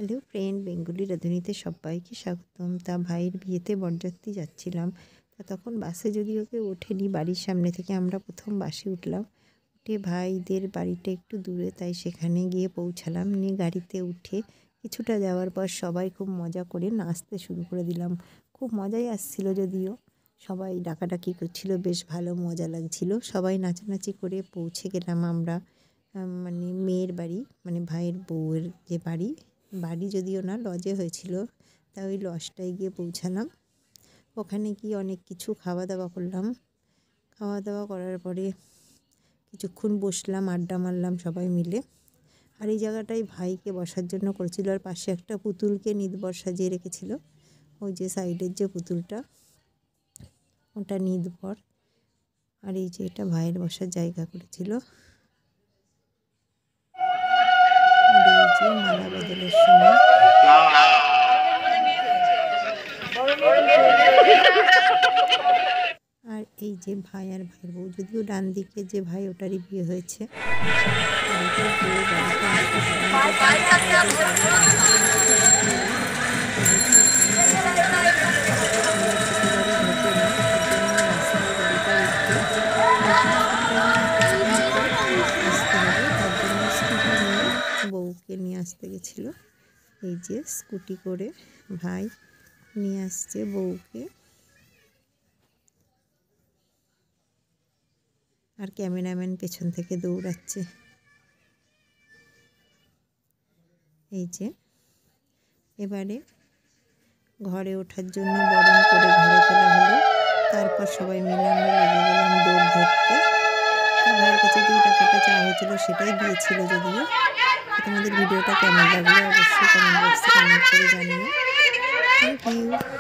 Hello friend, Bengali রাঁধুনিতে সবাইকে স্বাগতম। তা ভাইয়ের বিয়েতে বরযাত্রী যাচ্ছিলাম। তখন বাসে যদিও কেউ ওঠেনি, বাড়ির সামনে থেকে আমরা প্রথম বাসে উঠলাম। উঠে ভাইদের বাড়িটা একটু দূরে, তাই সেখানে গিয়ে পৌঁছালাম। নিয়ে গাড়িতে উঠে কিছুটা যাওয়ার পর সবাই খুব মজা করে নাচতে শুরু করে দিলাম। খুব মজাই আসছিল, যদিও সবাই ডাকাডাকি করছিল, বেশ ভালো মজা লাগছিল। সবাই নাচানাচি করে পৌঁছে গেলাম আমরা মেয়ের বাড়ি, ভাইয়ের বউয়ের যে বাড়ি যদিও না, লজে হয়েছিল। তা ওই লজটায় গিয়ে পৌঁছালাম। ওখানে গিয়ে অনেক কিছু খাওয়া দাওয়া করলাম। খাওয়া দাওয়া করার পরে কিছুক্ষণ বসলাম, আড্ডা মারলাম সবাই মিলে। আর এই জায়গাটাই ভাইকে বসার জন্য করেছিল, আর পাশে একটা পুতুলকে নিদবর সাজিয়ে রেখেছিল। ওই যে সাইডের যে পুতুলটা, ওটা নিদবর। আর এই যে এটা ভাইয়ের বসার জায়গা করেছিল। মালা বদলের সময় আর এই যে ভাই আর ভাইয়ের বউ, যদিও ডান দিকে যে ভাই ওটারই বিয়ে হয়েছে। বউকে নিয়ে আসতে গেছিলো। এই যে স্কুটি করে ভাই নিয়ে আসছে বউকে। আর ক্যামেরাম্যান পেছন থেকে দৌড়াচ্ছে। এই যে এবারে ঘরে ওঠার জন্য বরণ করে ঘরে তোলা হলো। তারপর সবাই মিলে আমরা লেগে গেলাম দৌড় ধরতে। ভাইয়ের কাছে যে টাকাটা চাওয়া হয়েছিল সেটাই দিয়েছিল। যদিও তোমাদের ভিডিওটা কেমন লাগলো অবশ্যই কমেন্ট বক্সে কমেন্ট করে জানিও। Thank you.